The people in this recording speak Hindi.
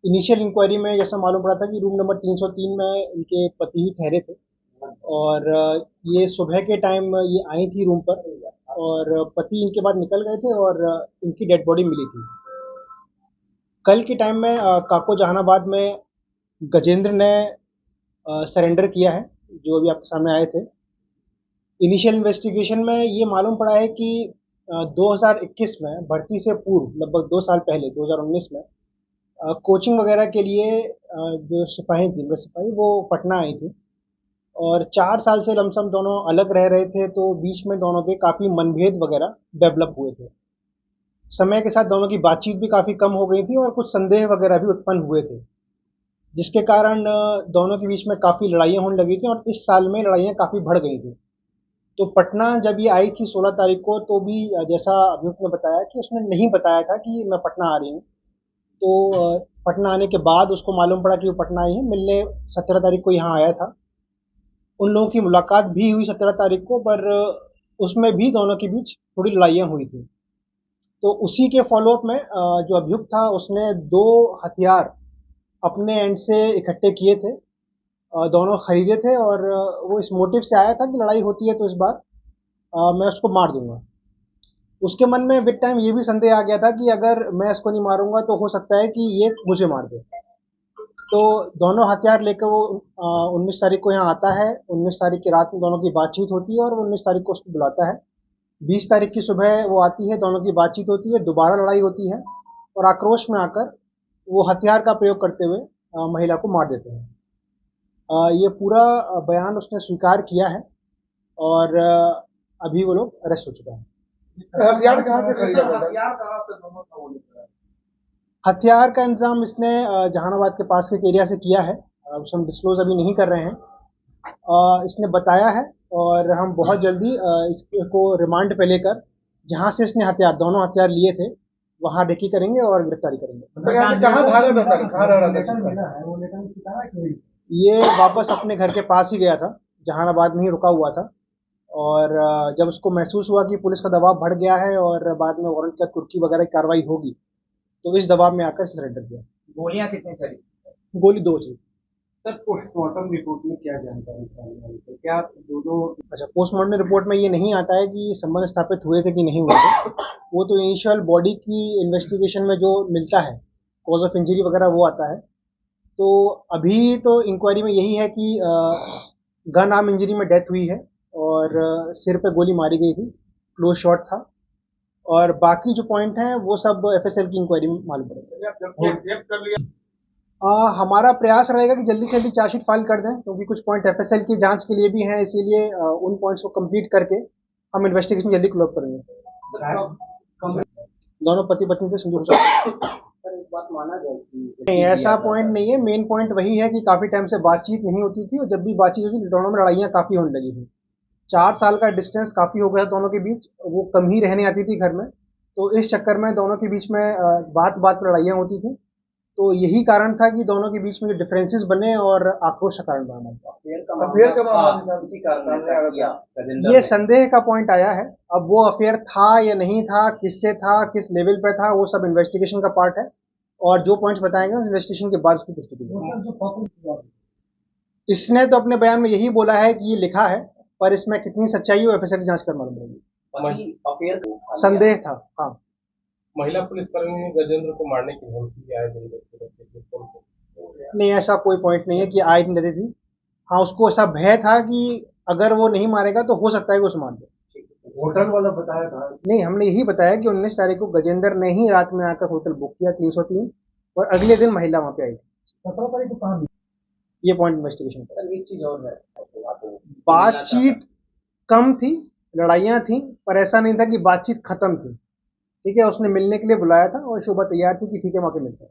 इनिशियल इंक्वायरी में जैसा मालूम पड़ा था कि रूम नंबर 303 में इनके पति ही ठहरे थे। और ये सुबह के टाइम ये आई थी रूम पर, और पति इनके बाद निकल गए थे, और इनकी डेड बॉडी मिली थी। कल के टाइम में काको जहानाबाद में गजेंद्र ने सरेंडर किया है, जो अभी आपके सामने आए थे। इनिशियल इन्वेस्टिगेशन में ये मालूम पड़ा है कि 2021 में भर्ती से पूर्व लगभग 2 साल पहले 2019 में कोचिंग वगैरह के लिए जो सिपाही थी, वो सिपाही वो पटना आई थी। और 4 साल से लमसम दोनों अलग रह रहे थे, तो बीच में दोनों के काफ़ी मनभेद वगैरह डेवलप हुए थे। समय के साथ दोनों की बातचीत भी काफ़ी कम हो गई थी, और कुछ संदेह वगैरह भी उत्पन्न हुए थे, जिसके कारण दोनों के बीच में काफ़ी लड़ाइयाँ होने लगी थी, और इस साल में लड़ाइयाँ काफ़ी बढ़ गई थी। तो पटना जब ये आई थी 16 तारीख को, तो भी जैसा अभियुक्त ने बताया कि उसने नहीं बताया था कि मैं पटना आ रही हूँ। तो पटना आने के बाद उसको मालूम पड़ा कि वो पटना आई है मिलने। 17 तारीख को यहाँ आया था। उन लोगों की मुलाकात भी हुई 17 तारीख को, पर उसमें भी दोनों के बीच थोड़ी लड़ाइयाँ हुई थी। तो उसी के फॉलोअप में जो अभियुक्त था उसने 2 हथियार अपने एंड से इकट्ठे किए थे। दोनों खरीदे थे, और वो इस मोटिव से आया था कि लड़ाई होती है तो इस बार मैं उसको मार दूंगा। उसके मन में विद टाइम ये भी संदेह आ गया था कि अगर मैं इसको नहीं मारूंगा तो हो सकता है कि ये मुझे मार दे। तो दोनों हथियार लेकर वो 19 तारीख को यहाँ आता है। 19 तारीख की रात में दोनों की बातचीत होती है, और वो 19 तारीख को उसको बुलाता है। 20 तारीख की सुबह वो आती है, दोनों की बातचीत होती है, दोबारा लड़ाई होती है, और आक्रोश में आकर वो हथियार का प्रयोग करते हुए महिला को मार देते हैं। ये पूरा बयान उसने स्वीकार किया है, और अभी वो लोग अरेस्ट हो चुका है। हथियार कहाँ से खरीदा था? हथियार कहाँ से दोनों का वो निकला है? हथियार का इंतजाम इसने जहानाबाद के पास के एक एरिया से किया है। उसे हम डिस्क्लोज अभी नहीं कर रहे हैं। इसने बताया है, और हम बहुत जल्दी इसको रिमांड पे लेकर जहाँ से इसने हथियार दोनों हथियार लिए थे वहाँ रेकी करेंगे और गिरफ्तारी करेंगे। तो यहाँ से कहाँ भागा था सर? कहाँ रह रहा था? ये वापस अपने घर के पास ही गया था, जहानाबाद में ही रुका हुआ था। और जब उसको महसूस हुआ कि पुलिस का दबाव बढ़ गया है और बाद में वारंट की कुर्की वगैरह की कार्रवाई होगी, तो इस दबाव में आकर सरेंडर किया। गोलियां कितनी चली? गोली 2 चली। सर पोस्टमार्टम रिपोर्ट में क्या जानकारी सामने आई है? क्या दोनों अच्छा, पोस्टमार्टम रिपोर्ट में ये नहीं आता है कि संबंध स्थापित हुए थे कि नहीं हुए थे। वो तो इनिशियल बॉडी की इन्वेस्टिगेशन में जो मिलता है, कॉज ऑफ इंजरी वगैरह, वो आता है। तो अभी तो इंक्वायरी में यही है कि गन आर्म इंजरी में डेथ हुई है, और सिर पे गोली मारी गई थी, क्लोज शॉट था। और बाकी जो पॉइंट हैं वो सब एफएसएल की इंक्वायरी में मालूम पड़ेगा। हमारा प्रयास रहेगा कि जल्दी से जल्दी चार्जशीट फाइल कर दें, क्योंकि कुछ पॉइंट एफएसएल की जांच के लिए भी हैं, इसीलिए उन पॉइंट्स को कंप्लीट करके हम इन्वेस्टिगेशन जल्दी क्लोज करेंगे। दोनों पति पत्नी से संदूर सर एक बात माना जाए कि नहीं, ऐसा पॉइंट नहीं है। मेन पॉइंट वही है कि काफ़ी टाइम से बातचीत नहीं होती थी, और जब भी बातचीत होती थी दोनों में लड़ाइयाँ काफ़ी होने लगी थी। 4 साल का डिस्टेंस काफ़ी हो गया दोनों के बीच, वो कम ही रहने आती थी घर में। तो इस चक्कर में दोनों के बीच में बात बात पर लड़ाइयाँ होती थी। तो यही कारण था कि दोनों के बीच में जो डिफरेंसेस बने और आक्रोश का कारण बना। अफेयर का मामला इसी कारण ऐसा किया ये संदेह का पॉइंट आया है। अब वो अफेयर था या नहीं था, किससे था, किस लेवल पे था, वो सब इन्वेस्टिगेशन का पार्ट है, और जो पॉइंट्स बताएंगे इन्वेस्टिगेशन के बाद उसकी पुष्टि की। इसने तो अपने बयान में यही बोला है कि ये लिखा है, पर इसमें कितनी सच्चाई है वो एफएसएल की जांच कर मालूम पड़ेगी। अफेयर संदेह था, हाँ। महिला पुलिसकर्मी ने गजेंद्र को मारने की धमकी आए दिन नहीं, ऐसा कोई पॉइंट नहीं है कि आए दिन देती थी। हाँ, उसको ऐसा भय था कि अगर वो नहीं मारेगा तो हो सकता है कि उसे मार दे। होटल वाला बताया था। नहीं, हमने यही बताया कि 19 तारीख को गजेंद्र ने ही रात में आकर होटल बुक किया 303, और अगले दिन महिला वहां पे आई थी। 17 तारीख को कहाँ? ये पॉइंट इन्वेस्टिगेशन का। सर एक चीज और है, बातचीत कम थी, लड़ाइयाँ थी, पर ऐसा नहीं था कि बातचीत खत्म थी। ठीक है, उसने मिलने के लिए बुलाया था, और शोभा तैयार थी कि ठीक है वहां पे मिलते हैं।